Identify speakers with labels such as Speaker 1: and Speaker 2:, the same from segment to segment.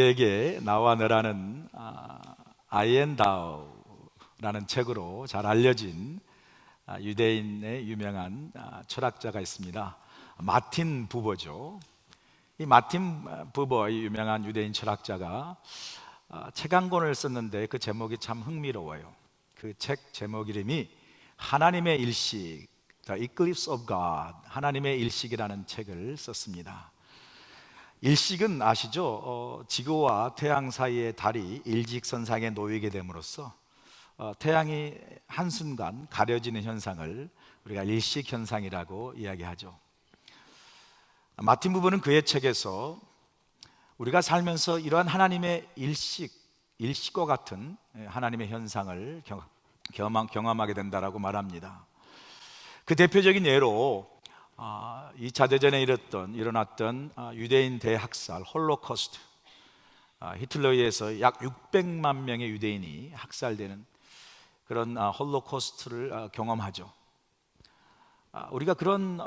Speaker 1: 우리에게 나와 너라는 아이엔다우라는 책으로 잘 알려진 유대인의 유명한 철학자가 있습니다. 마틴 부버죠. 이 마틴 부버, 이 유명한 유대인 철학자가 책 한 권을 썼는데 그 제목이 참 흥미로워요. 그 책 제목 이름이 하나님의 일식, The Eclipse of God, 하나님의 일식이라는 책을 썼습니다. 일식은 아시죠? 지구와 태양 사이의 달이 일직선상에 놓이게 됨으로써 태양이 한순간 가려지는 현상을 우리가 일식 현상이라고 이야기하죠. 마틴 부부는 그의 책에서 우리가 살면서 이러한 하나님의 일식과 같은 하나님의 현상을 경험하게 된다라고 말합니다. 그 대표적인 예로 2차 대전에 일어났던 유대인 대학살 홀로코스트, 히틀러에 의해서 약 600만 명의 유대인이 학살되는 그런 홀로코스트를 경험하죠. 우리가 그런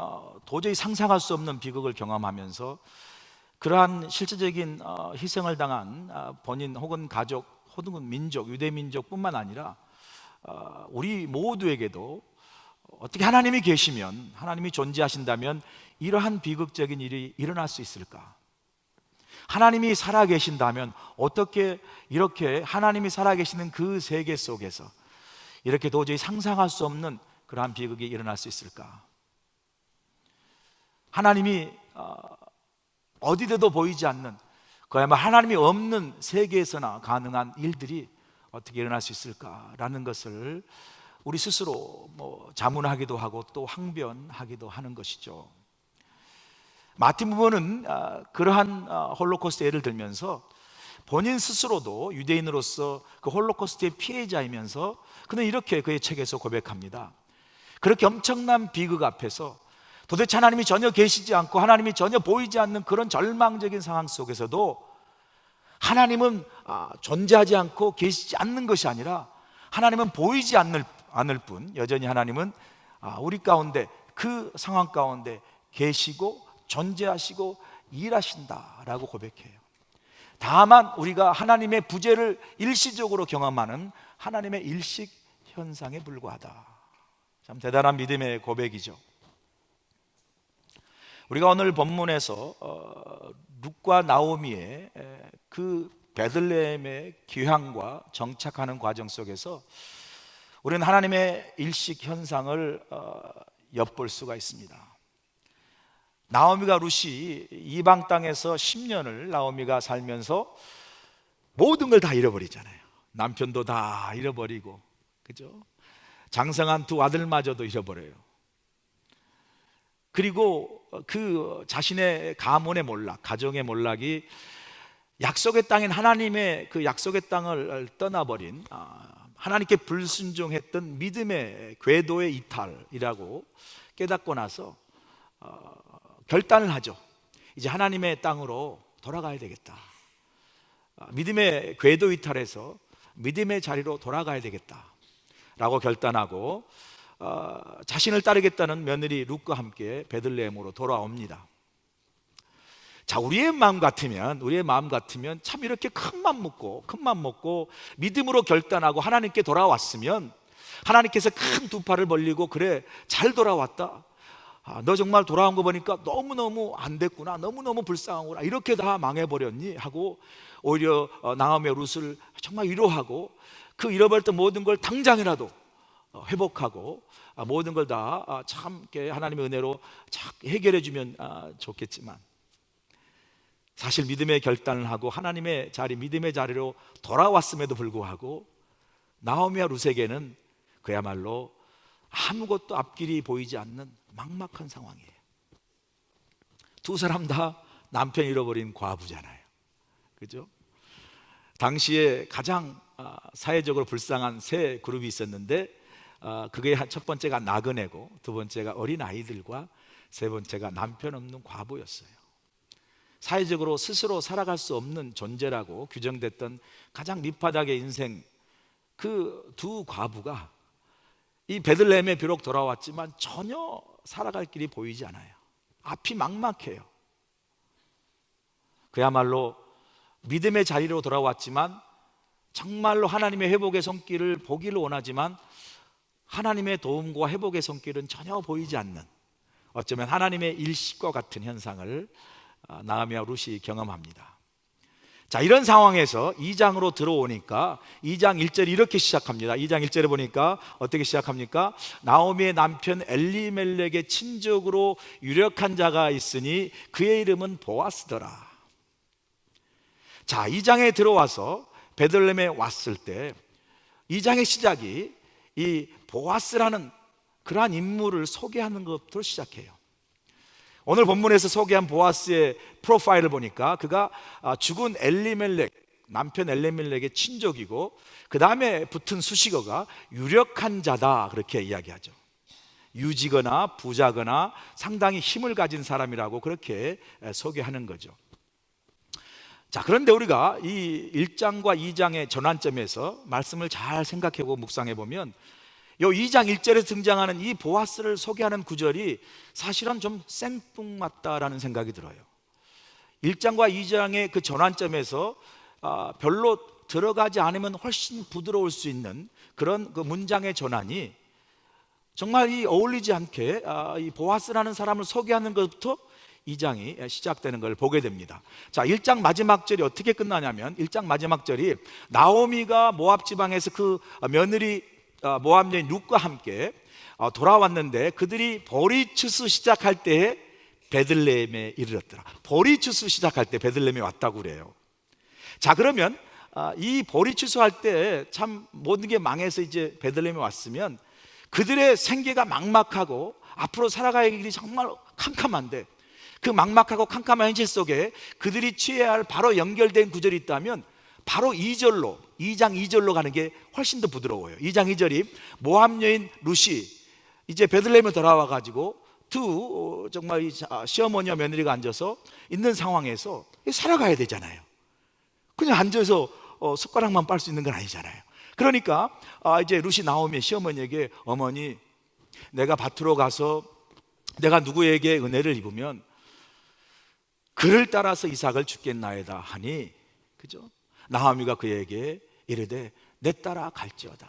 Speaker 1: 도저히 상상할 수 없는 비극을 경험하면서 그러한 실제적인 희생을 당한 본인 혹은 가족 혹은 민족, 유대 민족뿐만 아니라 우리 모두에게도 어떻게 하나님이 계시면, 하나님이 존재하신다면 이러한 비극적인 일이 일어날 수 있을까? 하나님이 살아계신다면 어떻게 이렇게 하나님이 살아계시는 그 세계 속에서 이렇게 도저히 상상할 수 없는 그러한 비극이 일어날 수 있을까? 하나님이 어디에도 보이지 않는, 그야말로 하나님이 없는 세계에서나 가능한 일들이 어떻게 일어날 수 있을까라는 것을 우리 스스로 자문하기도 하고 또 항변하기도 하는 것이죠. 마틴 부버는 그러한 홀로코스트 예를 들면서 본인 스스로도 유대인으로서 그 홀로코스트의 피해자이면서 그는 이렇게 그의 책에서 고백합니다. 그렇게 엄청난 비극 앞에서 도대체 하나님이 전혀 계시지 않고 하나님이 전혀 보이지 않는 그런 절망적인 상황 속에서도 하나님은 존재하지 않고 계시지 않는 것이 아니라 하나님은 보이지 않을 뿐 여전히 하나님은 우리 가운데, 그 상황 가운데 계시고 존재하시고 일하신다라고 고백해요. 다만 우리가 하나님의 부재를 일시적으로 경험하는 하나님의 일식 현상에 불과하다. 참 대단한 믿음의 고백이죠. 우리가 오늘 본문에서 룻과 나오미의 그 베들레헴의 귀향과 정착하는 과정 속에서 우리는 하나님의 일식 현상을 엿볼 수가 있습니다. 나오미가 룻이 이방 땅에서 10년을 나오미가 살면서 모든 걸 다 잃어버리잖아요. 남편도 다 잃어버리고, 그죠? 장성한 두 아들마저도 잃어버려요. 그리고 그 자신의 가문의 몰락, 가정의 몰락이 약속의 땅인 하나님의 그 약속의 땅을 떠나버린, 하나님께 불순종했던 믿음의 궤도의 이탈이라고 깨닫고 나서 결단을 하죠. 이제 하나님의 땅으로 돌아가야 되겠다. 믿음의 궤도 이탈해서 믿음의 자리로 돌아가야 되겠다 라고 결단하고 자신을 따르겠다는 며느리 룻과 함께 베들레헴으로 돌아옵니다. 자, 우리의 마음 같으면 참 이렇게 큰 맘 먹고 믿음으로 결단하고 하나님께 돌아왔으면 하나님께서 큰 두 팔을 벌리고, 그래 잘 돌아왔다, 너 정말 돌아온 거 보니까 너무너무 안 됐구나, 너무너무 불쌍하구나, 이렇게 다 망해버렸니? 하고 오히려 나오미의 룻을 정말 위로하고 그 잃어버렸던 모든 걸 당장이라도 회복하고 모든 걸 다 참 하나님의 은혜로 해결해 주면 좋겠지만, 사실 믿음의 결단을 하고 하나님의 자리, 믿음의 자리로 돌아왔음에도 불구하고 나오미와 룻에게는 그야말로 아무것도 앞길이 보이지 않는 막막한 상황이에요. 두 사람 다 남편 잃어버린 과부잖아요, 그죠? 당시에 가장 사회적으로 불쌍한 세 그룹이 있었는데 그게 첫 번째가 나그네고, 두 번째가 어린 아이들과 세 번째가 남편 없는 과부였어요. 사회적으로 스스로 살아갈 수 없는 존재라고 규정됐던 가장 밑바닥의 인생, 그 두 과부가 이 베들레헴에 비록 돌아왔지만 전혀 살아갈 길이 보이지 않아요. 앞이 막막해요. 그야말로 믿음의 자리로 돌아왔지만 정말로 하나님의 회복의 손길을 보기를 원하지만 하나님의 도움과 회복의 손길은 전혀 보이지 않는, 어쩌면 하나님의 일식과 같은 현상을 나아미와 룻이 경험합니다. 자, 이런 상황에서 2장으로 들어오니까 2장 1절이 이렇게 시작합니다. 2장 1절에 보니까 어떻게 시작합니까? 나오미의 남편 엘리멜렉의 친족으로 유력한 자가 있으니 그의 이름은 보아스더라. 자, 2장에 들어와서 베들레헴에 왔을 때 2장의 시작이 이 보아스라는 그러한 인물을 소개하는 것부터 시작해요. 오늘 본문에서 소개한 보아스의 프로파일을 보니까 그가 죽은 엘리멜렉, 남편 엘리멜렉의 친족이고 그 다음에 붙은 수식어가 유력한 자다, 그렇게 이야기하죠. 유지거나 부자거나 상당히 힘을 가진 사람이라고 그렇게 소개하는 거죠. 자, 그런데 우리가 이 1장과 2장의 전환점에서 말씀을 잘 생각해보고 묵상해보면 이 2장 1절에 등장하는 이 보아스를 소개하는 구절이 사실은 좀 생뚱맞다라는 생각이 들어요. 1장과 2장의 그 전환점에서 별로 들어가지 않으면 훨씬 부드러울 수 있는 그런 그 문장의 전환이 정말 어울리지 않게 이 보아스라는 사람을 소개하는 것부터 2장이 시작되는 걸 보게 됩니다. 자, 1장 마지막 절이 어떻게 끝나냐면 1장 마지막 절이 나오미가 모압 지방에서 그 며느리 모압 여인 룻과 함께 돌아왔는데 그들이 보리추수 시작할 때에 베들레헴에 이르렀더라. 보리추수 시작할 때 베들레헴에 왔다고 그래요. 자, 그러면 이 보리추수 할 때 참 모든 게 망해서 이제 베들레헴에 왔으면 그들의 생계가 막막하고 앞으로 살아가야 할 길이 정말 캄캄한데 그 막막하고 캄캄한 현실 속에 그들이 취해야 할 바로 연결된 구절이 있다면 바로 2장 2절로 가는 게 훨씬 더 부드러워요. 2장 2절이 모압 여인 룻이 이제 베들레헴에 돌아와 가지고 두 정말 시어머니와 며느리가 앉아서 있는 상황에서 살아가야 되잖아요. 그냥 앉아서 숟가락만 빨 수 있는 건 아니잖아요. 그러니까 이제 룻이 나오면 시어머니에게 어머니, 내가 밭으로 가서 내가 누구에게 은혜를 입으면 그를 따라서 이삭을 죽겠나이다 하니, 그죠? 나오미가 그에게 이르되 내 따라 갈지어다.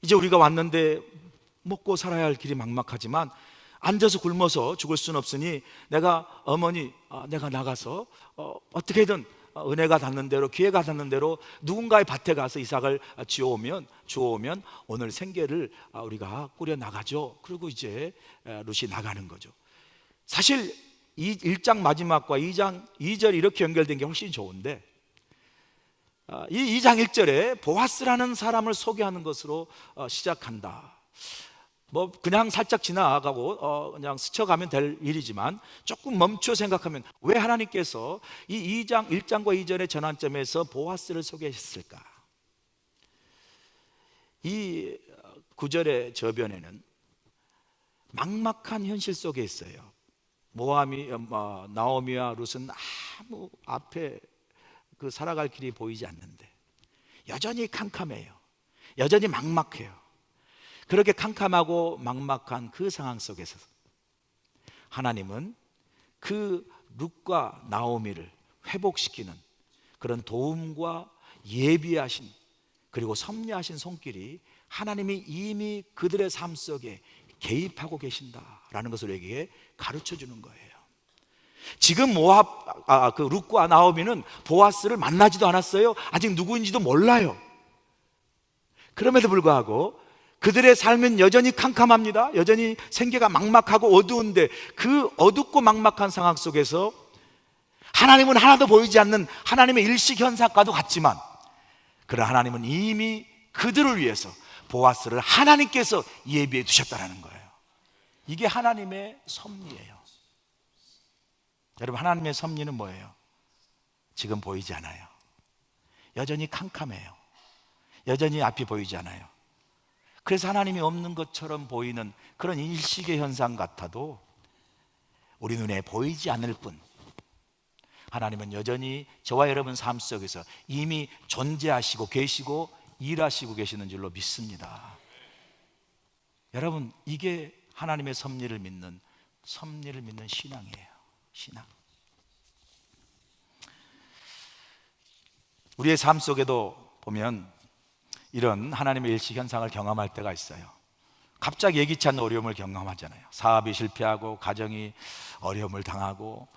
Speaker 1: 이제 우리가 왔는데 먹고 살아야 할 길이 막막하지만 앉아서 굶어서 죽을 수는 없으니 내가 어머니 내가 나가서 어떻게든 은혜가 닿는 대로 기회가 닿는 대로 누군가의 밭에 가서 이삭을 주워오면 오늘 생계를 우리가 꾸려 나가죠. 그리고 이제 룻이 나가는 거죠. 사실 이 1장 마지막과 2장 2절 이렇게 연결된 게 훨씬 좋은데 이 2장 1절에 보아스라는 사람을 소개하는 것으로 시작한다. 뭐 그냥 살짝 지나가고 그냥 스쳐가면 될 일이지만 조금 멈춰 생각하면 왜 하나님께서 이 2장 1장과 2절의 전환점에서 보아스를 소개했을까? 이 구절의 저변에는 막막한 현실 속에 있어요. 나오미와 룻은 아무 앞에 그 살아갈 길이 보이지 않는데 여전히 캄캄해요. 여전히 막막해요. 그렇게 캄캄하고 막막한 그 상황 속에서 하나님은 그 룻과 나오미를 회복시키는 그런 도움과 예비하신 그리고 섭리하신 손길이 하나님이 이미 그들의 삶 속에 개입하고 계신다라는 것을 우리에게 가르쳐 주는 거예요. 지금 그 룻과 나오미는 보아스를 만나지도 않았어요. 아직 누구인지도 몰라요. 그럼에도 불구하고 그들의 삶은 여전히 캄캄합니다. 여전히 생계가 막막하고 어두운데 그 어둡고 막막한 상황 속에서 하나님은 하나도 보이지 않는 하나님의 일식 현상과도 같지만 그러나 하나님은 이미 그들을 위해서 보아스를 하나님께서 예비해 두셨다는 거예요. 이게 하나님의 섭리예요. 여러분, 하나님의 섭리는 뭐예요? 지금 보이지 않아요. 여전히 캄캄해요. 여전히 앞이 보이지 않아요. 그래서 하나님이 없는 것처럼 보이는 그런 일식의 현상 같아도 우리 눈에 보이지 않을 뿐 하나님은 여전히 저와 여러분 삶 속에서 이미 존재하시고 계시고 일하시고 계시는 줄로 믿습니다. 여러분, 이게 하나님의 섭리를 믿는 신앙이에요. 신앙. 우리의 삶 속에도 보면 이런 하나님의 일시 현상을 경험할 때가 있어요. 갑자기 예기치 않는 어려움을 경험하잖아요. 사업이 실패하고 가정이 어려움을 당하고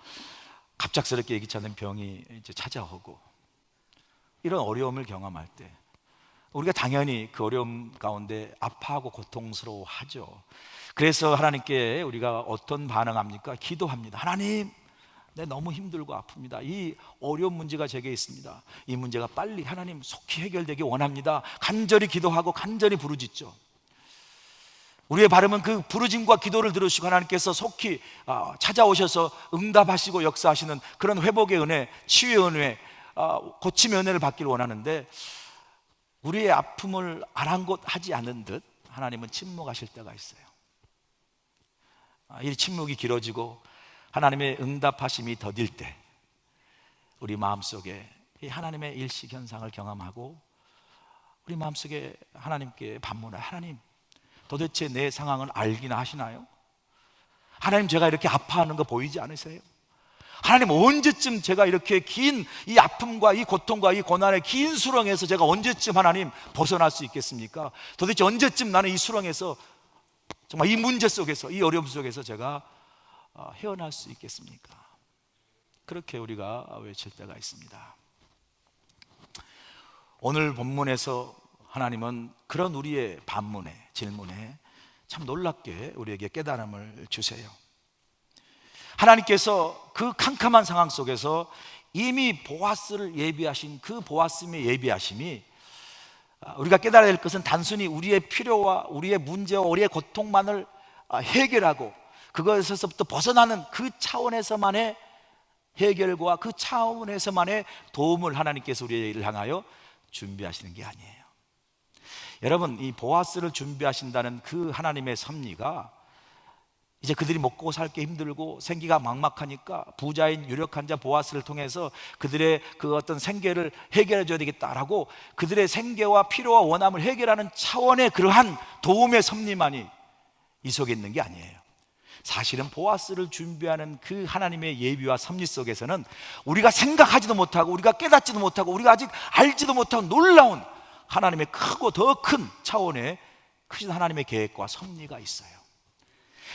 Speaker 1: 갑작스럽게 예기치 않는 병이 이제 찾아오고, 이런 어려움을 경험할 때 우리가 당연히 그 어려움 가운데 아파하고 고통스러워하죠. 그래서 하나님께 우리가 어떤 반응합니까? 기도합니다. 하나님, 내 너무 힘들고 아픕니다. 이 어려운 문제가 제게 있습니다. 이 문제가 빨리 하나님 속히 해결되기 원합니다. 간절히 기도하고 간절히 부르짖죠. 우리의 바람은 그 부르짖음과 기도를 들으시고 하나님께서 속히 찾아오셔서 응답하시고 역사하시는 그런 회복의 은혜, 치유의 은혜, 고침의 은혜를 받기를 원하는데, 우리의 아픔을 아랑곳하지 않은 듯 하나님은 침묵하실 때가 있어요. 이 침묵이 길어지고 하나님의 응답하심이 더딜 때 우리 마음속에 이 하나님의 일식 현상을 경험하고 우리 마음속에 하나님께 반문해, 하나님, 도대체 내 상황을 알기나 하시나요? 하나님, 제가 이렇게 아파하는 거 보이지 않으세요? 하나님, 언제쯤 제가 이렇게 긴 이 아픔과 이 고통과 이 고난의 긴 수렁에서 제가 언제쯤 하나님 벗어날 수 있겠습니까? 도대체 언제쯤 나는 이 수렁에서, 정말 이 문제 속에서, 이 어려움 속에서 제가 헤어날 수 있겠습니까? 그렇게 우리가 외칠 때가 있습니다. 오늘 본문에서 하나님은 그런 우리의 반문에, 질문에 참 놀랍게 우리에게 깨달음을 주세요. 하나님께서 그 캄캄한 상황 속에서 이미 보아스를 예비하신 그 보아스의 예비하심이, 우리가 깨달아야 될 것은 단순히 우리의 필요와 우리의 문제와 우리의 고통만을 해결하고 그것에서부터 벗어나는 그 차원에서만의 해결과 그 차원에서만의 도움을 하나님께서 우리를 향하여 준비하시는 게 아니에요. 여러분, 이 보아스를 준비하신다는 그 하나님의 섭리가, 이제 그들이 먹고 살기 힘들고 생기가 막막하니까 부자인 유력한 자 보아스를 통해서 그들의 그 어떤 생계를 해결해 줘야 되겠다라고 그들의 생계와 필요와 원함을 해결하는 차원의 그러한 도움의 섭리만이 이 속에 있는 게 아니에요. 사실은 보아스를 준비하는 그 하나님의 예비와 섭리 속에서는 우리가 생각하지도 못하고 우리가 깨닫지도 못하고 우리가 아직 알지도 못하고 놀라운 하나님의 크고 더 큰 차원의 크신 하나님의 계획과 섭리가 있어요.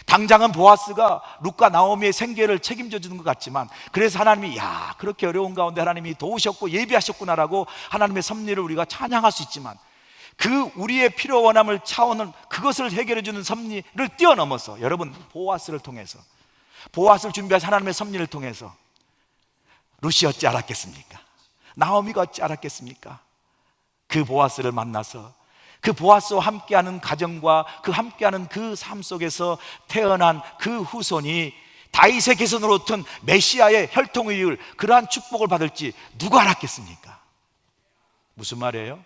Speaker 1: 당장은 보아스가 룻과 나오미의 생계를 책임져 주는 것 같지만, 그래서 하나님이 그렇게 어려운 가운데 하나님이 도우셨고 예비하셨구나라고 하나님의 섭리를 우리가 찬양할 수 있지만, 그 우리의 필요 원함을 차원을 그것을 해결해 주는 섭리를 뛰어넘어서, 여러분, 보아스를 통해서, 보아스를 준비하신 하나님의 섭리를 통해서 룻이 어찌 알았겠습니까? 나오미가 어찌 알았겠습니까? 그 보아스를 만나서 그 보아스와 함께하는 가정과 그 함께하는 그 삶 속에서 태어난 그 후손이 다윗의 계선으로 오던 메시아의 혈통을 이을 그러한 축복을 받을지 누가 알았겠습니까? 무슨 말이에요?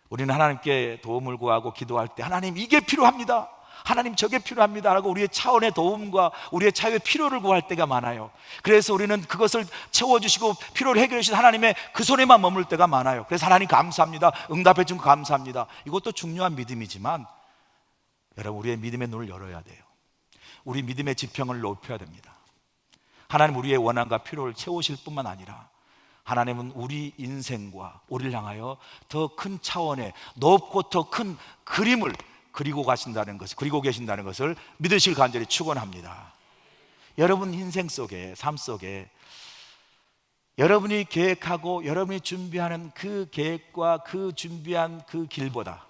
Speaker 1: 우리는 하나님께 도움을 구하고 기도할 때, 하나님, 이게 필요합니다, 하나님, 저게 필요합니다 라고 우리의 차원의 도움과 우리의 차원의 필요를 구할 때가 많아요. 그래서 우리는 그것을 채워주시고 필요를 해결해 주신 하나님의 그 손에만 머물 때가 많아요. 그래서 하나님 감사합니다, 응답해 준 거 감사합니다. 이것도 중요한 믿음이지만, 여러분, 우리의 믿음의 눈을 열어야 돼요. 우리 믿음의 지평을 높여야 됩니다. 하나님, 우리의 원함과 필요를 채우실 뿐만 아니라 하나님은 우리 인생과 우리를 향하여 더 큰 차원의 높고 더 큰 그림을 그리고 계신다는 것을 믿으실 간절히 축원합니다. 여러분 인생 속에, 삶 속에 여러분이 계획하고 여러분이 준비하는 그 계획과 그 준비한 그 길보다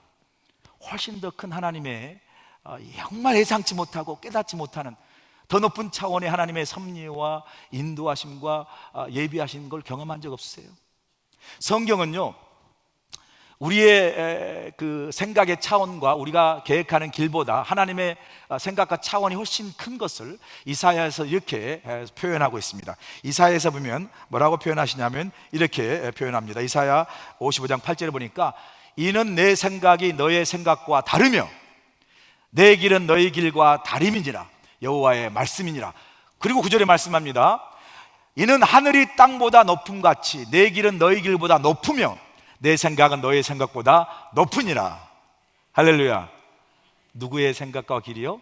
Speaker 1: 훨씬 더 큰 하나님의 정말 예상치 못하고 깨닫지 못하는 더 높은 차원의 하나님의 섭리와 인도하심과 예비하신 걸 경험한 적 없으세요? 성경은요, 우리의 그 생각의 차원과 우리가 계획하는 길보다 하나님의 생각과 차원이 훨씬 큰 것을 이사야에서 이렇게 표현하고 있습니다. 이사야에서 보면 뭐라고 표현하시냐면 이렇게 표현합니다. 이사야 55장 8절에 보니까, 이는 내 생각이 너의 생각과 다르며 내 길은 너의 길과 다름이니라, 여호와의 말씀이니라. 그리고 9절에 말씀합니다. 이는 하늘이 땅보다 높음같이 내 길은 너의 길보다 높으며 내 생각은 너의 생각보다 높으니라. 할렐루야. 누구의 생각과 길이요?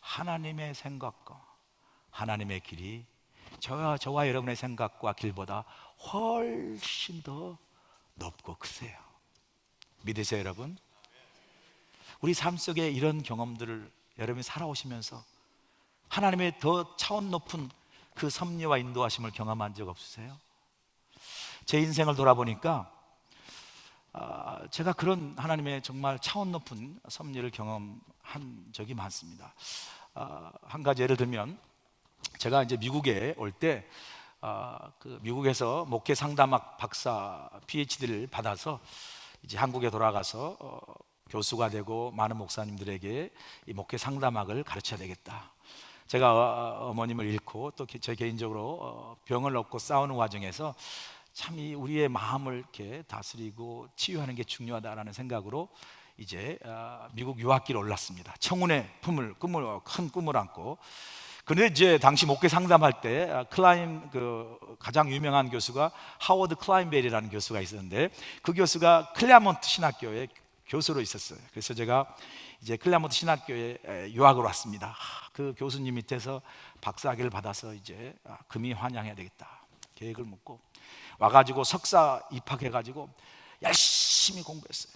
Speaker 1: 하나님의 생각과 하나님의 길이 저와 여러분의 생각과 길보다 훨씬 더 높고 크세요. 믿으세요, 여러분? 우리 삶 속에 이런 경험들을 여러분이 살아오시면서 하나님의 더 차원 높은 그 섭리와 인도하심을 경험한 적 없으세요? 제 인생을 돌아보니까 제가 그런 하나님의 정말 차원 높은 섭리를 경험한 적이 많습니다. 한 가지 예를 들면, 제가 이제 미국에 올 때 그 미국에서 목회 상담학 박사 PhD를 받아서 이제 한국에 돌아가서 교수가 되고 많은 목사님들에게 이 목회 상담학을 가르쳐야 되겠다. 제가 어머님을 잃고 또 제 개인적으로 병을 얻고 싸우는 과정에서 참 이 우리의 마음을 이렇게 다스리고 치유하는 게 중요하다라는 생각으로 이제 미국 유학길에 올랐습니다. 청운의 큰 꿈을 안고. 근데 이제 당시 목회 상담할 때 그 가장 유명한 교수가 하워드 클라인벨이라는 교수가 있었는데, 그 교수가 클레어몬트 신학교에 교수로 있었어요. 그래서 제가 이제 클레어몬트 신학교에 유학을 왔습니다. 그 교수님 밑에서 박사학위를 받아서 이제 금이 환영해야 되겠다 계획을 묻고 와가지고 석사 입학해가지고 열심히 공부했어요.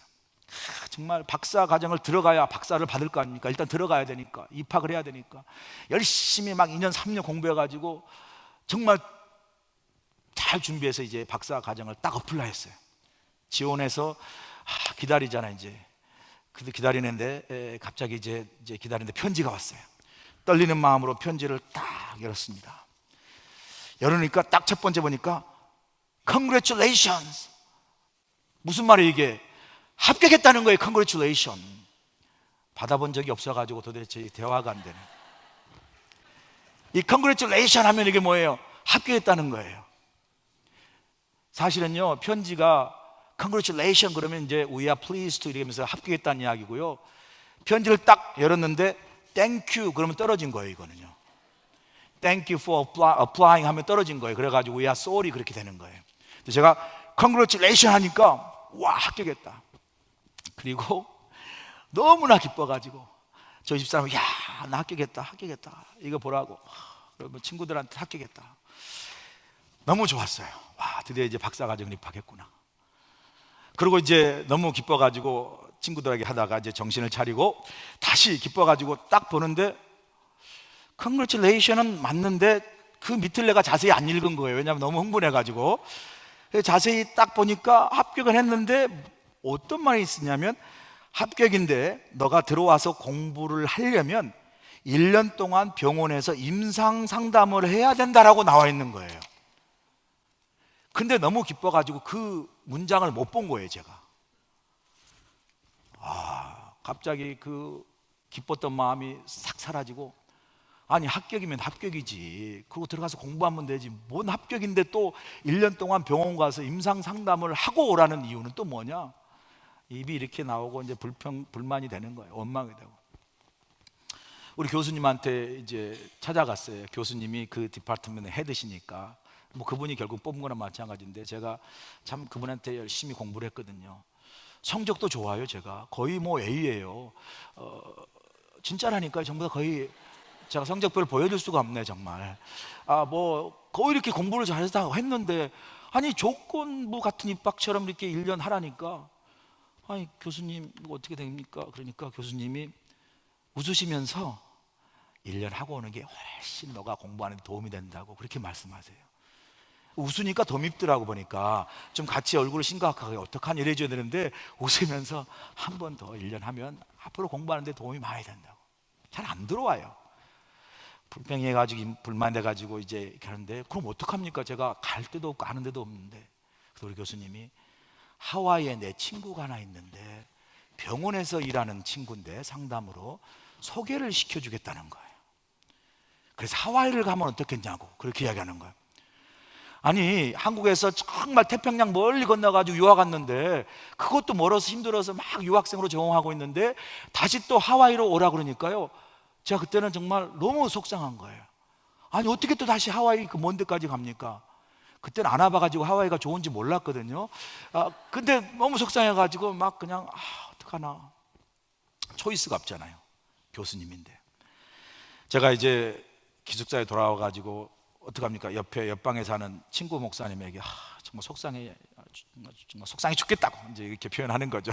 Speaker 1: 정말 박사 과정을 들어가야 박사를 받을 거 아닙니까? 일단 들어가야 되니까, 입학을 해야 되니까 열심히 막 2년 3년 공부해가지고 정말 잘 준비해서 이제 박사 과정을 딱 어플라이했어요. 지원해서 기다리잖아요. 이제 근데 기다리는데 갑자기 이제 기다리는데 편지가 왔어요. 떨리는 마음으로 편지를 딱 열었습니다. 열으니까 딱 첫 번째 보니까 Congratulations. 무슨 말이에요 이게? 합격했다는 거예요. Congratulations. 받아본 적이 없어가지고 도대체 대화가 안 되네. 이 Congratulations 하면 이게 뭐예요? 합격했다는 거예요. 사실은요, 편지가 Congratulations 그러면 이제 We are pleased to 이러면서 합격했다는 이야기고요, 편지를 딱 열었는데 Thank you 그러면 떨어진 거예요. 이거는요, Thank you for applying 하면 떨어진 거예요. 그래가지고 We are sorry 그렇게 되는 거예요. 제가 Congratulations 하니까 와, 합격했다. 그리고 너무나 기뻐가지고 저희 집사람이 야, 나 합격했다 이거 보라고. 그러면 친구들한테 합격했다. 너무 좋았어요. 와, 드디어 이제 박사과정을 입학했구나. 그리고 이제 너무 기뻐가지고 친구들에게 하다가 이제 정신을 차리고 다시 기뻐가지고 딱 보는데 Congratulations는 맞는데 그 밑을 내가 자세히 안 읽은 거예요. 왜냐하면 너무 흥분해가지고. 자세히 딱 보니까 합격은 했는데 어떤 말이 있었냐면, 합격인데 너가 들어와서 공부를 하려면 1년 동안 병원에서 임상 상담을 해야 된다라고 나와 있는 거예요. 근데 너무 기뻐가지고 그 문장을 못 본 거예요. 제가 갑자기 그 기뻤던 마음이 싹 사라지고, 아니 합격이면 합격이지, 그거 들어가서 공부하면 되지, 뭔 합격인데 또 1년 동안 병원 가서 임상 상담을 하고 오라는 이유는 또 뭐냐. 입이 이렇게 나오고 이제 불만이 되는 거예요. 원망이 되고. 우리 교수님한테 이제 찾아갔어요. 교수님이 그 디파트먼트 헤드시니까 뭐 그분이 결국 뽑은 거나 마찬가지인데, 제가 참 그분한테 열심히 공부를 했거든요. 성적도 좋아요. 제가 거의 뭐 A예요. 진짜라니까요. 전부 다 거의 제가 성적표를 보여줄 수가 없네 정말. 뭐 거의 이렇게 공부를 잘해서 했는데, 아니 조건부 같은 입학처럼 이렇게 1년 하라니까, 아니 교수님 이거 어떻게 됩니까? 그러니까 교수님이 웃으시면서 1년 하고 오는 게 훨씬 너가 공부하는 데 도움이 된다고 그렇게 말씀하세요. 웃으니까 더 밉더라고. 보니까 좀 같이 얼굴을 심각하게 어떡하니 이래줘야 되는데 웃으면서 한 번 더 1년 하면 앞으로 공부하는 데 도움이 많이 된다고. 잘 안 들어와요. 불평해가지고 불만돼가지고 이제 이렇게 하는데, 그럼 어떡합니까? 제가 갈 데도 없고 아는 데도 없는데. 그래서 우리 교수님이 하와이에 내 친구가 하나 있는데 병원에서 일하는 친구인데 상담으로 소개를 시켜주겠다는 거예요. 그래서 하와이를 가면 어떻겠냐고 그렇게 이야기하는 거예요. 아니 한국에서 정말 태평양 멀리 건너가지고 유학 갔는데, 그것도 멀어서 힘들어서 막 유학생으로 적응하고 있는데 다시 또 하와이로 오라 그러니까요, 제가 그때는 정말 너무 속상한 거예요. 아니 어떻게 또 다시 하와이 그 먼 데까지 갑니까? 그때는 안 와봐가지고 하와이가 좋은지 몰랐거든요. 근데 너무 속상해가지고 막 그냥 어떡하나, 초이스가 없잖아요. 교수님인데. 제가 이제 기숙사에 돌아와가지고 어떡합니까? 옆방에 사는 친구 목사님에게 정말 정말 속상해 죽겠다고 이제 이렇게 표현하는 거죠.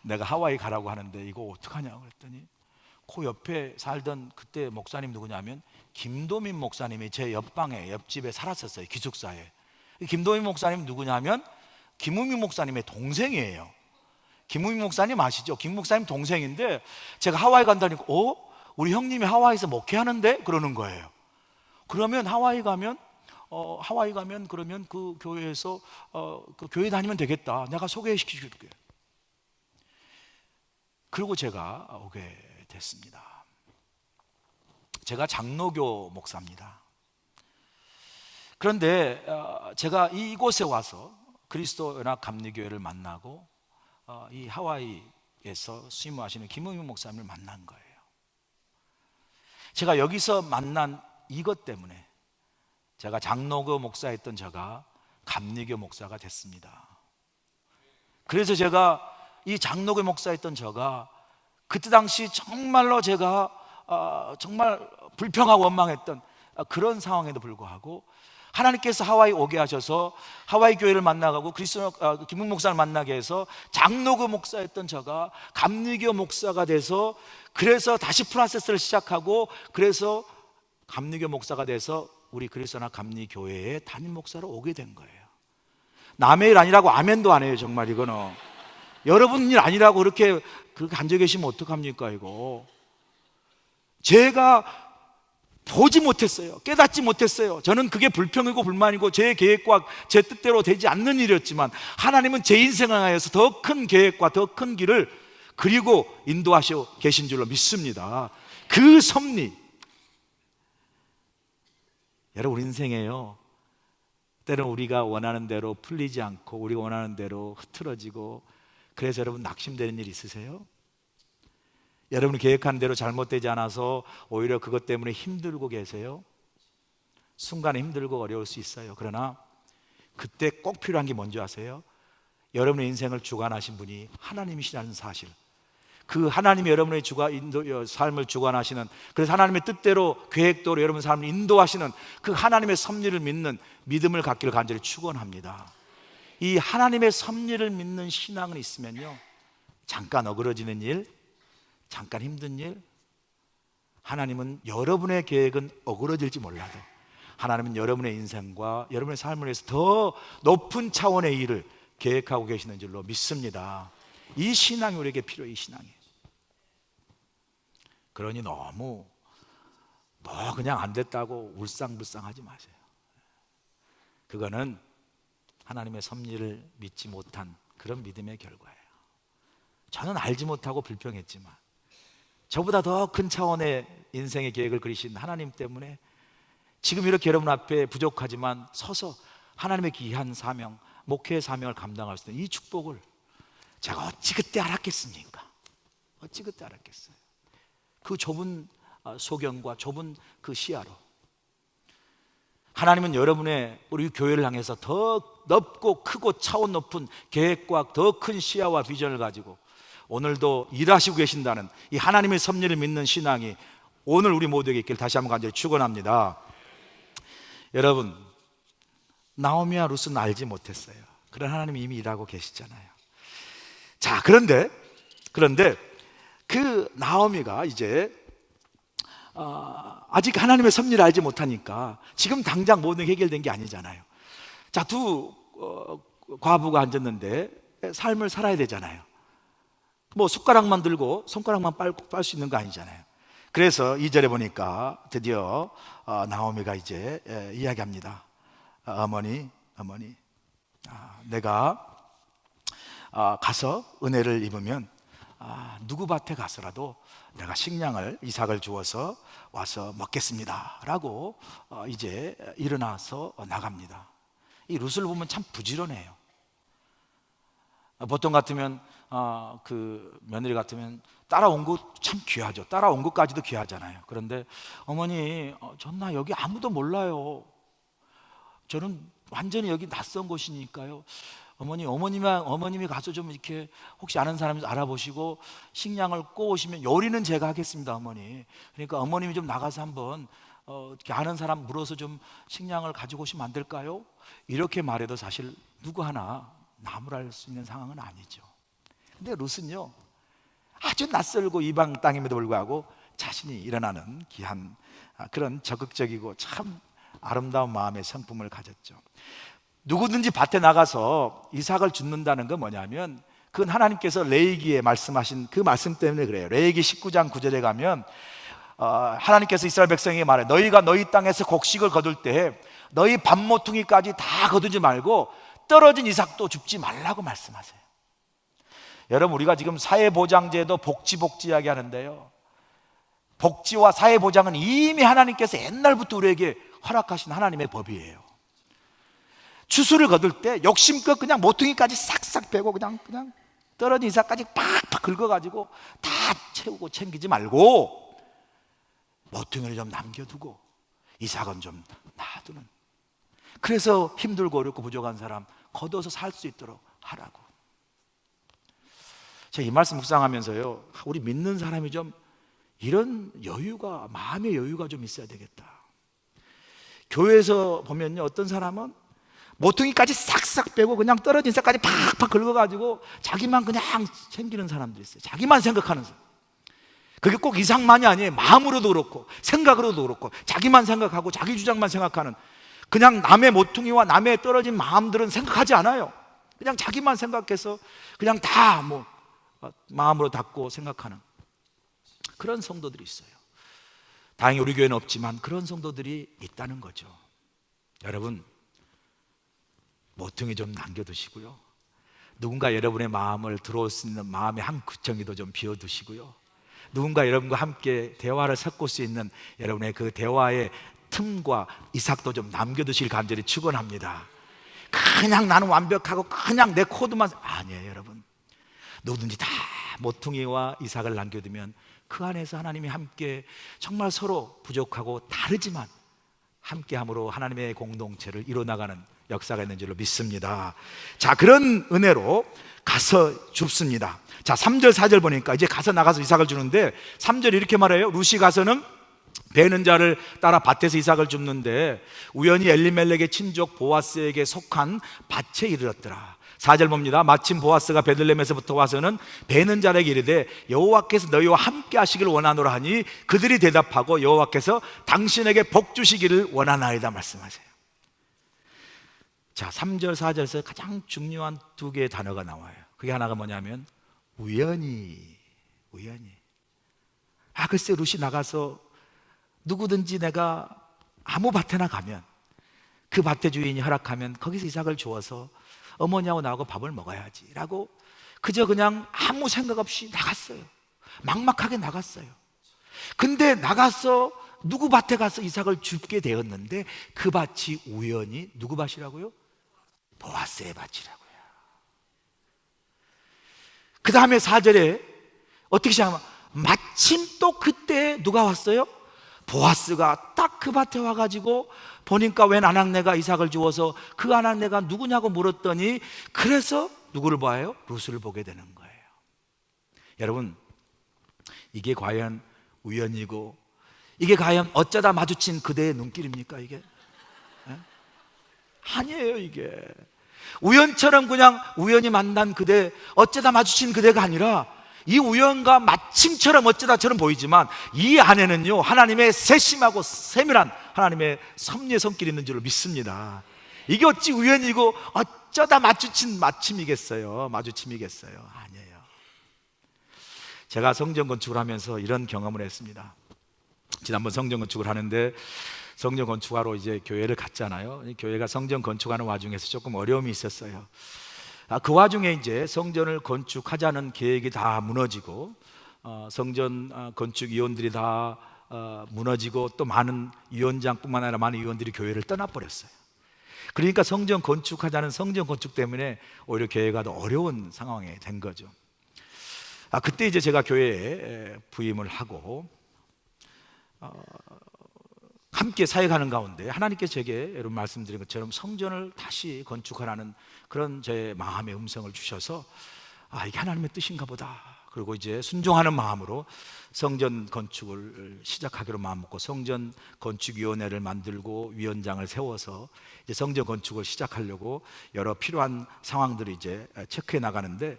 Speaker 1: 내가 하와이 가라고 하는데 이거 어떡하냐고 그랬더니 그 옆에 살던 그때 목사님 누구냐면 김도민 목사님이 제 옆집에 살았었어요. 기숙사에. 김도민 목사님 누구냐면 김우미 목사님의 동생이에요. 김우미 목사님 아시죠? 김 목사님 동생인데 제가 하와이 간다니까 우리 형님이 하와이에서 목회하는데? 그러는 거예요. 그러면 하와이 가면 그러면 그 교회에서 그 교회 다니면 되겠다. 내가 소개시켜 줄게. 그리고 제가 오게 됐습니다. 제가 장로교 목사입니다. 그런데 제가 이곳에 와서 그리스도연합감리교회를 만나고 이 하와이에서 수임하시는 김우민 목사님을 만난 거예요. 제가 여기서 만난 이것 때문에 제가 장로교 목사였던 제가 감리교 목사가 됐습니다. 그래서 제가 이 장로교 목사였던 제가 그때 당시 정말로 제가 정말 불평하고 원망했던 그런 상황에도 불구하고 하나님께서 하와이 오게 하셔서 하와이 교회를 만나가고 김웅 목사를 만나게 해서 장로교 목사였던 제가 감리교 목사가 돼서 그래서 다시 프로세스를 시작하고 그래서 감리교 목사가 돼서 우리 그리스도연합 감리교회의 담임 목사로 오게 된 거예요. 남의 일 아니라고 아멘도 안 해요. 정말 이거는 여러분 일 아니라고 그렇게 앉아 계시면 어떡합니까? 이거 제가 보지 못했어요. 깨닫지 못했어요. 저는 그게 불평이고 불만이고 제 계획과 제 뜻대로 되지 않는 일이었지만 하나님은 제 인생을 하여서 더 큰 계획과 더 큰 길을 그리고 인도하시고 계신 줄로 믿습니다. 그 섭리, 여러분 우리 인생에요, 때로는 우리가 원하는 대로 풀리지 않고 우리가 원하는 대로 흐트러지고 그래서 여러분 낙심되는 일 있으세요? 여러분이 계획한 대로 잘못되지 않아서 오히려 그것 때문에 힘들고 계세요? 순간에 힘들고 어려울 수 있어요. 그러나 그때 꼭 필요한 게 뭔지 아세요? 여러분의 인생을 주관하신 분이 하나님이시라는 사실. 그 하나님이 여러분의 삶을 주관하시는, 그래서 하나님의 뜻대로 계획대로 여러분의 삶을 인도하시는 그 하나님의 섭리를 믿는 믿음을 갖기를 간절히 축원합니다. 이 하나님의 섭리를 믿는 신앙은 있으면요, 잠깐 어그러지는 일, 잠깐 힘든 일, 하나님은 여러분의 계획은 어그러질지 몰라도 하나님은 여러분의 인생과 여러분의 삶을 위해서 더 높은 차원의 일을 계획하고 계시는 줄로 믿습니다. 이 신앙이 우리에게 필요해요. 이 신앙이. 그러니 너무 그냥 안 됐다고 울상불상하지 마세요. 그거는 하나님의 섭리를 믿지 못한 그런 믿음의 결과예요. 저는 알지 못하고 불평했지만 저보다 더 큰 차원의 인생의 계획을 그리신 하나님 때문에 지금 이렇게 여러분 앞에 부족하지만 서서 하나님의 귀한 사명, 목회의 사명을 감당할 수 있는 이 축복을 제가 어찌 그때 알았겠습니까? 어찌 그때 알았겠어요? 그 좁은 소견과 좁은 그 시야로 하나님은 여러분의 우리 교회를 향해서 더 넓고 크고 차원 높은 계획과 더 큰 시야와 비전을 가지고 오늘도 일하시고 계신다는 이 하나님의 섭리를 믿는 신앙이 오늘 우리 모두에게 있길 다시 한번 간절히 축원합니다. 여러분, 나오미와 룻은 알지 못했어요. 그런 하나님이 이미 일하고 계시잖아요. 자, 그런데 그 나오미가 이제 아직 하나님의 섭리를 알지 못하니까 지금 당장 모든 게 해결된 게 아니잖아요. 자, 두 과부가 앉았는데 삶을 살아야 되잖아요. 뭐 숟가락만 들고 손가락만 빨 수 있는 거 아니잖아요. 그래서 2절에 보니까 드디어 나오미가 이제 이야기합니다. 어머니, 내가 가서 은혜를 입으면 누구 밭에 가서라도 내가 식량을 이삭을 주어서 와서 먹겠습니다 라고 이제 일어나서 나갑니다. 이 룻을 보면 참 부지런해요. 보통 같으면 그 며느리 같으면 따라온 것 참 귀하죠. 따라온 것까지도 귀하잖아요. 그런데 어머니, 전나 여기 아무도 몰라요. 저는 완전히 여기 낯선 곳이니까요. 어머님이 가서 좀 이렇게 혹시 아는 사람 알아보시고 식량을 꼬우시면 요리는 제가 하겠습니다, 어머니. 그러니까 어머님이 좀 나가서 한번 이렇게 아는 사람 물어서 좀 식량을 가지고 오시면 안 될까요? 이렇게 말해도 사실 누구 하나 나무랄 수 있는 상황은 아니죠. 근데 룻은요, 아주 낯설고 이방 땅임에도 불구하고 자신이 일어나는 귀한 그런 적극적이고 참 아름다운 마음의 성품을 가졌죠. 누구든지 밭에 나가서 이삭을 줍는다는 건 뭐냐면, 그건 하나님께서 레위기에 말씀하신 그 말씀 때문에 그래요. 레위기 19장 9절에 가면 하나님께서 이스라엘 백성에게 말해, 너희가 너희 땅에서 곡식을 거둘 때 너희 밥 모퉁이까지 다 거두지 말고 떨어진 이삭도 줍지 말라고 말씀하세요. 여러분, 우리가 지금 사회보장제도 복지 이야기하는데요, 복지와 사회보장은 이미 하나님께서 옛날부터 우리에게 허락하신 하나님의 법이에요. 추수를 거둘 때 욕심껏 그냥 모퉁이까지 싹싹 빼고 그냥 떨어진 이삭까지 팍팍 긁어가지고 다 채우고 챙기지 말고 모퉁이를 좀 남겨두고 이삭은 좀 놔두는, 그래서 힘들고 어렵고 부족한 사람 거둬서 살 수 있도록 하라고. 제가 이 말씀 묵상하면서요, 우리 믿는 사람이 좀 이런 여유가, 마음의 여유가 좀 있어야 되겠다. 교회에서 보면요, 어떤 사람은 모퉁이까지 싹싹 빼고 그냥 떨어진 싹까지 팍팍 긁어가지고 자기만 그냥 챙기는 사람들이 있어요. 자기만 생각하는 사람. 그게 꼭 이삭만이 아니에요. 마음으로도 그렇고 생각으로도 그렇고 자기만 생각하고 자기 주장만 생각하는, 그냥 남의 모퉁이와 남의 떨어진 마음들은 생각하지 않아요. 그냥 자기만 생각해서 그냥 다 마음으로 닫고 생각하는 그런 성도들이 있어요. 다행히 우리 교회는 없지만 그런 성도들이 있다는 거죠. 여러분, 모퉁이 좀 남겨두시고요, 누군가 여러분의 마음을 들어올 수 있는 마음의 한 구덩이도 좀 비워두시고요, 누군가 여러분과 함께 대화를 섞을 수 있는 여러분의 그 대화의 틈과 이삭도 좀 남겨두실 간절히 축원합니다. 그냥 나는 완벽하고 그냥 내 코드만, 아니에요. 여러분, 누구든지 다 모퉁이와 이삭을 남겨두면 그 안에서 하나님이 함께 정말 서로 부족하고 다르지만 함께함으로 하나님의 공동체를 이뤄나가는 역사가 있는 줄로 믿습니다. 자, 그런 은혜로 가서 줍습니다. 자, 3절 4절 보니까 이제 가서 나가서 이삭을 주는데 3절 이렇게 말해요. 룻이 가서는 베는 자를 따라 밭에서 이삭을 줍는데 우연히 엘리멜렉의 친족 보아스에게 속한 밭에 이르렀더라. 4절 봅니다. 마침 보아스가 베들레헴에서부터 와서는 베는 자에게 이르되 여호와께서 너희와 함께 하시기를 원하노라 하니 그들이 대답하고 여호와께서 당신에게 복 주시기를 원하나이다 말씀하세요. 자, 3절 4절에서 가장 중요한 두 개의 단어가 나와요. 그게 하나가 뭐냐면 우연히. 글쎄, 룻이 나가서 누구든지 내가 아무 밭에나 가면 그 밭의 주인이 허락하면 거기서 이삭을 주어서 어머니하고 나하고 밥을 먹어야지 라고 그저 그냥 아무 생각 없이 나갔어요. 막막하게 나갔어요. 근데 나가서 누구 밭에 가서 이삭을 줍게 되었는데 그 밭이 우연히 누구 밭이라고요? 보아스의 밭이라고요. 그 다음에 4절에 어떻게 시작하면 마침 또 그때 누가 왔어요? 보아스가 딱 그 밭에 와가지고 보니까 웬 아낙네가 이삭을 주어서 그 아낙네가 누구냐고 물었더니 그래서 누구를 봐요? 룻을 보게 되는 거예요. 여러분, 이게 과연 우연이고 이게 과연 어쩌다 마주친 그대의 눈길입니까? 이게? 아니에요. 이게 우연처럼 그냥 우연히 만난 그대, 어쩌다 마주친 그대가 아니라 이 우연과 마침처럼 어쩌다처럼 보이지만 이 안에는요 하나님의 세심하고 세밀한 하나님의 섭리의 손길이 있는 줄로 믿습니다. 이게 어찌 우연이고 어쩌다 마주친 마침이겠어요? 아니에요. 제가 성전 건축을 하면서 이런 경험을 했습니다. 지난번 성전 건축을 하는데 성전 건축하러 이제 교회를 갔잖아요. 교회가 성전 건축하는 와중에서 조금 어려움이 있었어요. 그 와중에 이제 성전을 건축하자는 계획이 다 무너지고 성전 건축 위원들이 다 무너지고 또 많은 위원장뿐만 아니라 많은 위원들이 교회를 떠나버렸어요. 그러니까 성전 건축하자는 성전 건축 때문에 오히려 교회가 더 어려운 상황이 된 거죠. 그때 이제 제가 교회에 부임을 하고 함께 사역하는 가운데 하나님께서 제게 여러분 말씀드린 것처럼 성전을 다시 건축하라는 그런 제 마음의 음성을 주셔서 이게 하나님의 뜻인가 보다. 그리고 이제 순종하는 마음으로 성전 건축을 시작하기로 마음먹고 성전 건축위원회를 만들고 위원장을 세워서 이제 성전 건축을 시작하려고 여러 필요한 상황들을 이제 체크해 나가는데,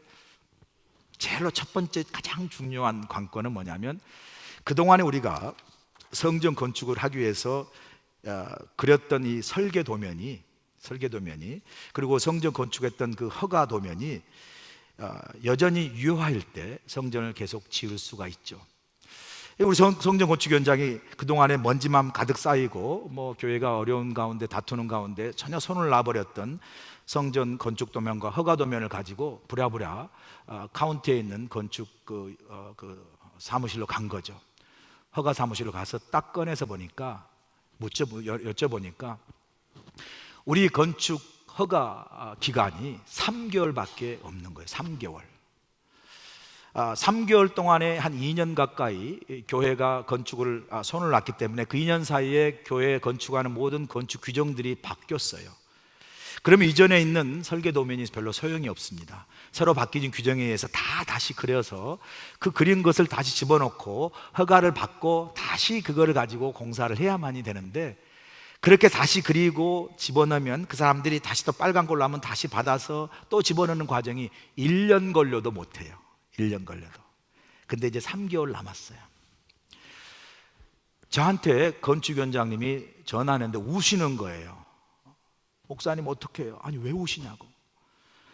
Speaker 1: 제일로 첫 번째 가장 중요한 관건은 뭐냐면, 그동안에 우리가 성전 건축을 하기 위해서 그렸던 이 설계 도면이 그리고 성전 건축했던 그 허가 도면이 여전히 유효할 때 성전을 계속 지을 수가 있죠. 우리 성전 건축위원장이 그동안에 먼지만 가득 쌓이고 뭐 교회가 어려운 가운데 다투는 가운데 전혀 손을 놔버렸던 성전 건축 도면과 허가 도면을 가지고 부랴부랴 카운티에 있는 건축 그 사무실로 간 거죠. 허가 사무실로 가서 딱 꺼내서 보니까, 여쭤보니까 우리 건축 허가 기간이 3개월밖에 없는 거예요. 3개월. 3개월 동안에 한 2년 가까이 교회가 건축을 손을 놨기 때문에 그 2년 사이에 교회에 건축하는 모든 건축 규정들이 바뀌었어요. 그러면 이전에 있는 설계 도면이 별로 소용이 없습니다. 새로 바뀌는 규정에 의해서 다시 그려서 그 그린 것을 다시 집어넣고 허가를 받고 다시 그거를 가지고 공사를 해야만이 되는데, 그렇게 다시 그리고 집어넣으면 그 사람들이 다시 또 빨간 걸로 하면 다시 받아서 또 집어넣는 과정이 1년 걸려도 못해요. 1년 걸려도. 근데 이제 3개월 남았어요. 저한테 건축위원장님이 전화하는데 우시는 거예요. 목사님 어떻게 해요? 아니 왜 우시냐고.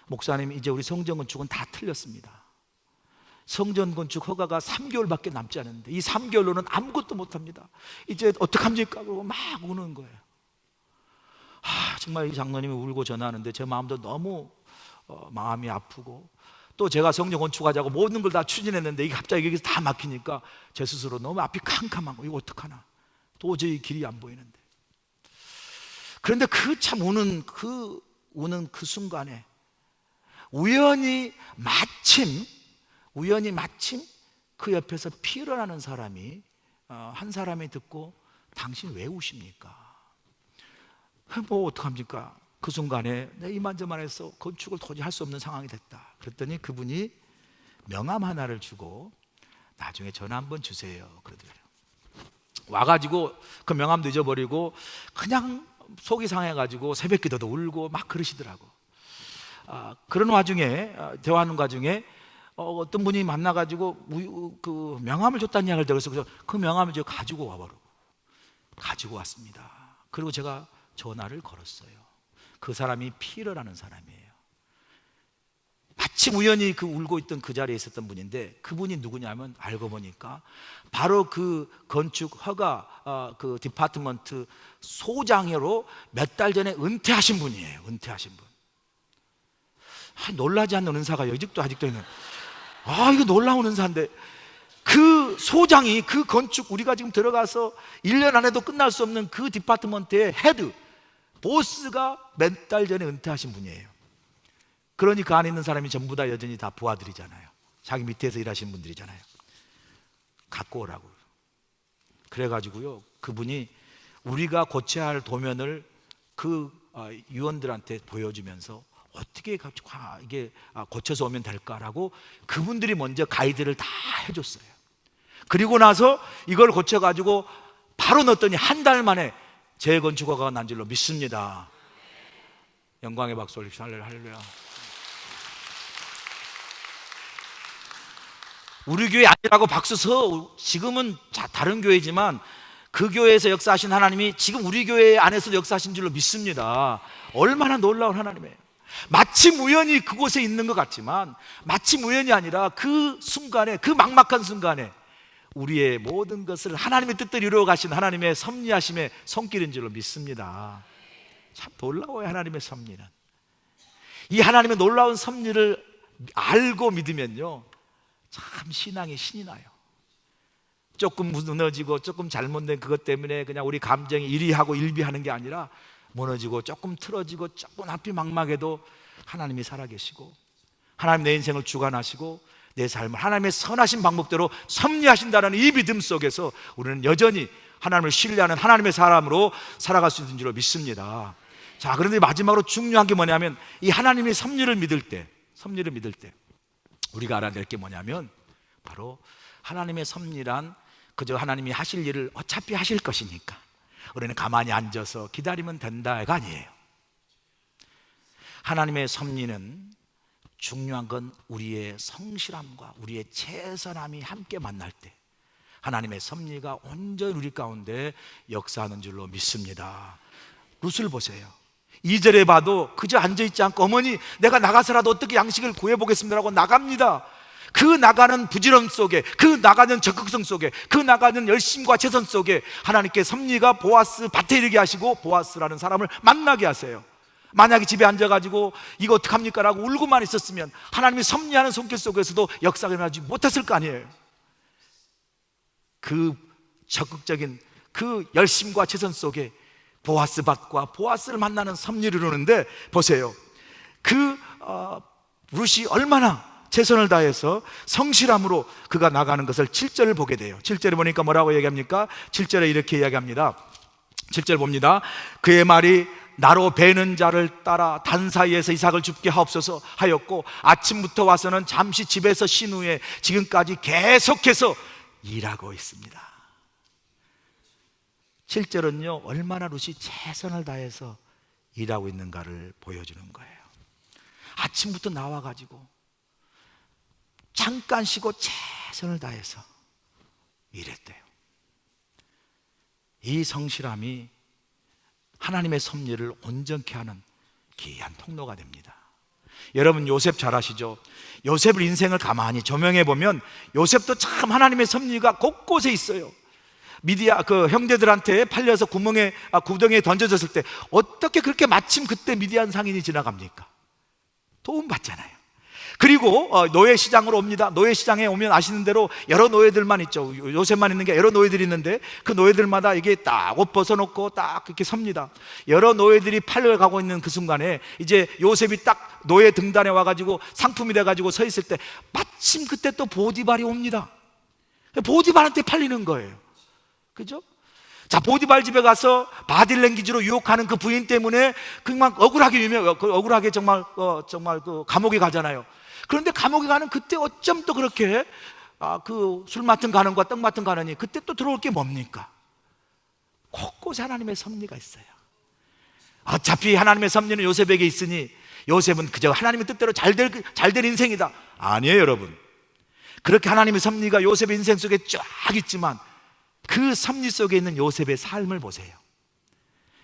Speaker 1: 목사님, 이제 우리 성전 건축은 다 틀렸습니다. 성전 건축 허가가 3개월밖에 남지 않았는데 이 3개월로는 아무것도 못합니다. 이제 어떡합니까? 그러고 막 우는 거예요. 정말 이 장로님이 울고 전화하는데 제 마음도 너무 마음이 아프고, 또 제가 성전 건축하자고 모든 걸 다 추진했는데 이게 갑자기 여기서 다 막히니까 제 스스로 너무 앞이 캄캄한 거예요. 이거 어떡하나, 도저히 길이 안 보이는데. 그런데 그 참 우는 그 순간에 우연히 마침 그 옆에서 피 흘러나는 사람이 한 사람이 듣고, 당신 왜 우십니까? 뭐 어떡합니까? 그 순간에 내 이만저만해서 건축을 도저히 할 수 없는 상황이 됐다. 그랬더니 그분이 명함 하나를 주고 나중에 전화 한번 주세요 그러더래요. 와가지고 그 명함도 잊어버리고 그냥 속이 상해가지고 새벽 기도도 울고 막 그러시더라고. 그런 와중에 대화하는 과정에 어떤 분이 만나가지고 그 명함을 줬다는 이야기를 들어서 그 명함을 제가 가지고 왔습니다. 그리고 제가 전화를 걸었어요. 그 사람이 피러라는 사람이에요. 마침 우연히 그 울고 있던 그 자리에 있었던 분인데, 그분이 누구냐면 알고 보니까 바로 그 건축 허가 그 디파트먼트 소장으로 몇 달 전에 은퇴하신 분이에요. 은퇴하신 분. 놀라지 않는 은사가 아직도 있는. 이거 놀라운 은사인데, 그 소장이 그 건축, 우리가 지금 들어가서 1년 안에도 끝날 수 없는 그 디파트먼트의 헤드, 보스가 몇 달 전에 은퇴하신 분이에요. 그러니 그 안에 있는 사람이 전부 다 여전히 다 부하들이잖아요. 자기 밑에서 일하시는 분들이잖아요. 갖고 오라고. 그래가지고요, 그분이 우리가 고쳐야 할 도면을 그 위원들한테 보여주면서 어떻게 이게 고쳐서 오면 될까라고 그분들이 먼저 가이드를 다 해줬어요. 그리고 나서 이걸 고쳐가지고 바로 넣었더니 한 달 만에 재건축허가가 난 줄로 믿습니다. 영광의 박수 올립시다. 할렐루야. 우리 교회 아니라고 박수 서. 지금은 다른 교회지만 그 교회에서 역사하신 하나님이 지금 우리 교회 안에서도 역사하신 줄로 믿습니다. 얼마나 놀라운 하나님이에요. 마침 우연히 그곳에 있는 것 같지만 마침 우연이 아니라 그 순간에, 그 막막한 순간에 우리의 모든 것을 하나님의 뜻대로 이루어 가신 하나님의 섭리하심의 손길인 줄로 믿습니다. 참 놀라워요. 하나님의 섭리는. 이 하나님의 놀라운 섭리를 알고 믿으면요, 참 신앙에 신이 나요. 조금 무너지고 조금 잘못된 그것 때문에 그냥 우리 감정이 일희하고 일비하는 게 아니라, 무너지고 조금 틀어지고 조금 앞이 막막해도 하나님이 살아계시고 하나님 내 인생을 주관하시고 내 삶을 하나님의 선하신 방법대로 섭리하신다는 이 믿음 속에서 우리는 여전히 하나님을 신뢰하는 하나님의 사람으로 살아갈 수 있는 줄로 믿습니다. 자, 그런데 마지막으로 중요한 게 뭐냐면, 이 하나님의 섭리를 믿을 때 우리가 알아야 될 게 뭐냐면, 바로 하나님의 섭리란 그저 하나님이 하실 일을 어차피 하실 것이니까 우리는 가만히 앉아서 기다리면 된다가 아니에요. 하나님의 섭리는 중요한 건 우리의 성실함과 우리의 최선함이 함께 만날 때 하나님의 섭리가 온전히 우리 가운데 역사하는 줄로 믿습니다. 룻을 보세요. 2절에 봐도 그저 앉아있지 않고 어머니 내가 나가서라도 어떻게 양식을 구해보겠습니다라고 나갑니다. 그 나가는 부지런 속에, 그 나가는 적극성 속에, 그 나가는 열심과 최선 속에 하나님께 섭리가 보아스 밭에 이르게 하시고 보아스라는 사람을 만나게 하세요. 만약에 집에 앉아가지고 이거 어떡합니까? 라고 울고만 있었으면 하나님이 섭리하는 손길 속에서도 역사가 일어나지 못했을 거 아니에요. 그 적극적인 그 열심과 최선 속에 보아스 밭과 보아스를 만나는 섭리를 이루는데 보세요. 룻이 얼마나 최선을 다해서 성실함으로 그가 나가는 것을 7절을 보게 돼요. 7절에 보니까 뭐라고 얘기합니까? 7절에 이렇게 이야기합니다. 7절 봅니다. 그의 말이 나로 베는 자를 따라 단 사이에서 이삭을 줍게 하옵소서 하였고 아침부터 와서는 잠시 집에서 쉰 후에 지금까지 계속해서 일하고 있습니다. 7절은요 얼마나 룻이 최선을 다해서 일하고 있는가를 보여주는 거예요. 아침부터 나와가지고 잠깐 쉬고 최선을 다해서 일했대요. 이 성실함이 하나님의 섭리를 온전케 하는 귀한 통로가 됩니다. 여러분 요셉 잘 아시죠? 요셉의 인생을 가만히 조명해 보면 요셉도 참 하나님의 섭리가 곳곳에 있어요. 미디아 그 형제들한테 팔려서 구덩이에 던져졌을 때 어떻게 그렇게 마침 그때 미디안 상인이 지나갑니까? 도움 받잖아요. 그리고 노예 시장으로 옵니다. 노예 시장에 오면 아시는 대로 여러 노예들만 있죠. 요셉만 있는 게 여러 노예들이 있는데 그 노예들마다 이게 딱 옷 벗어놓고 딱 그렇게 섭니다. 여러 노예들이 팔려가고 있는 그 순간에 이제 요셉이 딱 노예 등단에 와가지고 상품이 돼가지고 서 있을 때 마침 그때 또 보디발이 옵니다. 보디발한테 팔리는 거예요. 그죠? 자, 보디발 집에 가서 바딜랭 기지로 유혹하는 그 부인 때문에 그만 억울하게 정말 그 감옥에 가잖아요. 그런데 감옥에 가는 그때 어쩜 또 그렇게 그 술 맡은 가는과 떡 맡은 가는이 그때 또 들어올 게 뭡니까? 곳곳에 하나님의 섭리가 있어요. 어차피 하나님의 섭리는 요셉에게 있으니 요셉은 그저 하나님의 뜻대로 잘 될 인생이다. 아니에요, 여러분. 그렇게 하나님의 섭리가 요셉의 인생 속에 쫙 있지만 그 섭리 속에 있는 요셉의 삶을 보세요.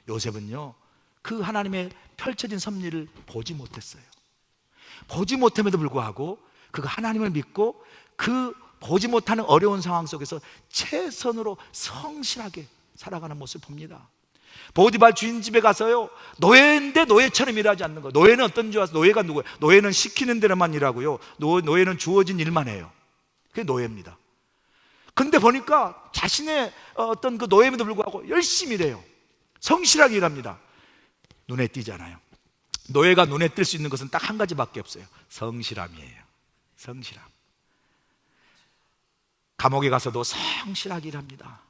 Speaker 1: 요셉은요 그 하나님의 펼쳐진 섭리를 보지 못했어요. 보지 못함에도 불구하고 그가 하나님을 믿고 그 보지 못하는 어려운 상황 속에서 최선으로 성실하게 살아가는 모습을 봅니다. 보디발 주인 집에 가서요 노예인데 노예처럼 일하지 않는 거예요. 노예는 어떤 줄 아세요? 노예가 누구예요? 노예는 시키는 대로만 일하고요 노예는 주어진 일만 해요. 그게 노예입니다. 근데 보니까 자신의 어떤 그 노예임에도 불구하고 열심히 일해요. 성실하게 일합니다. 눈에 띄잖아요. 노예가 눈에 띌 수 있는 것은 딱 한 가지밖에 없어요. 성실함이에요. 성실함. 감옥에 가서도 성실하게 일합니다.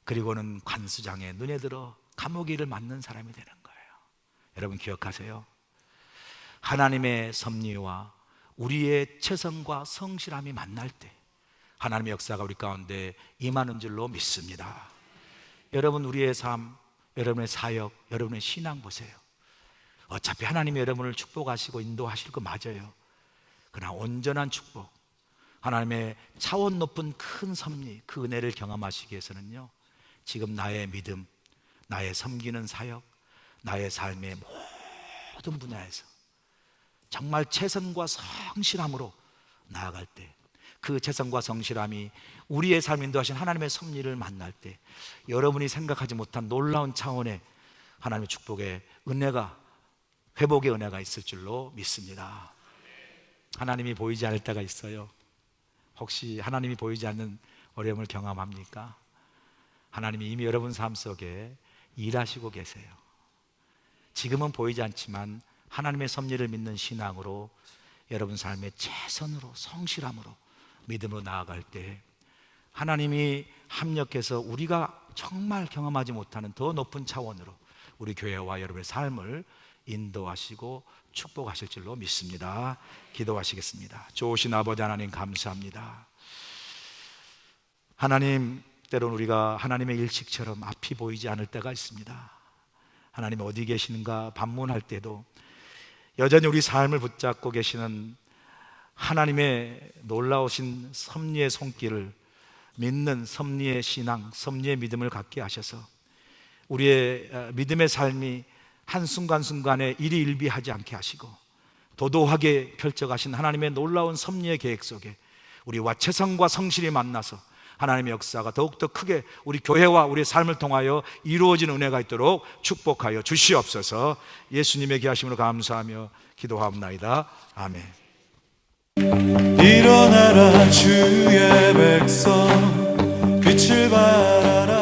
Speaker 1: 그리고는 관수장에 눈에 들어 감옥 일을 맡는 사람이 되는 거예요. 여러분 기억하세요. 하나님의 섭리와 우리의 최선과 성실함이 만날 때 하나님의 역사가 우리 가운데 임하는 줄로 믿습니다. 여러분 우리의 삶, 여러분의 사역, 여러분의 신앙 보세요. 어차피 하나님이 여러분을 축복하시고 인도하실 거 맞아요. 그러나 온전한 축복, 하나님의 차원 높은 큰 섭리, 그 은혜를 경험하시기 위해서는요 지금 나의 믿음, 나의 섬기는 사역, 나의 삶의 모든 분야에서 정말 최선과 성실함으로 나아갈 때 그 최선과 성실함이 우리의 삶 인도하신 하나님의 섭리를 만날 때 여러분이 생각하지 못한 놀라운 차원의 하나님의 축복의 은혜가, 회복의 은혜가 있을 줄로 믿습니다. 하나님이 보이지 않을 때가 있어요. 혹시 하나님이 보이지 않는 어려움을 경험합니까? 하나님이 이미 여러분 삶 속에 일하시고 계세요. 지금은 보이지 않지만 하나님의 섭리를 믿는 신앙으로 여러분 삶의 최선으로 성실함으로 믿음으로 나아갈 때 하나님이 합력해서 우리가 정말 경험하지 못하는 더 높은 차원으로 우리 교회와 여러분의 삶을 인도하시고 축복하실 줄로 믿습니다. 기도하시겠습니다. 좋으신 아버지 하나님 감사합니다. 하나님, 때로는 우리가 하나님의 일식처럼 앞이 보이지 않을 때가 있습니다. 하나님 어디 계시는가 반문할 때도 여전히 우리 삶을 붙잡고 계시는 하나님의 놀라우신 섭리의 손길을 믿는 섭리의 신앙, 섭리의 믿음을 갖게 하셔서 우리의 믿음의 삶이 한순간순간에 일희일비하지 않게 하시고 도도하게 펼쳐가신 하나님의 놀라운 섭리의 계획 속에 우리와 최선과 성실히 만나서 하나님의 역사가 더욱더 크게 우리 교회와 우리의 삶을 통하여 이루어지는 은혜가 있도록 축복하여 주시옵소서. 예수님의 귀하심으로 감사하며 기도하옵나이다. 아멘.
Speaker 2: 일어나라 주의 백성, 빛을 발하라.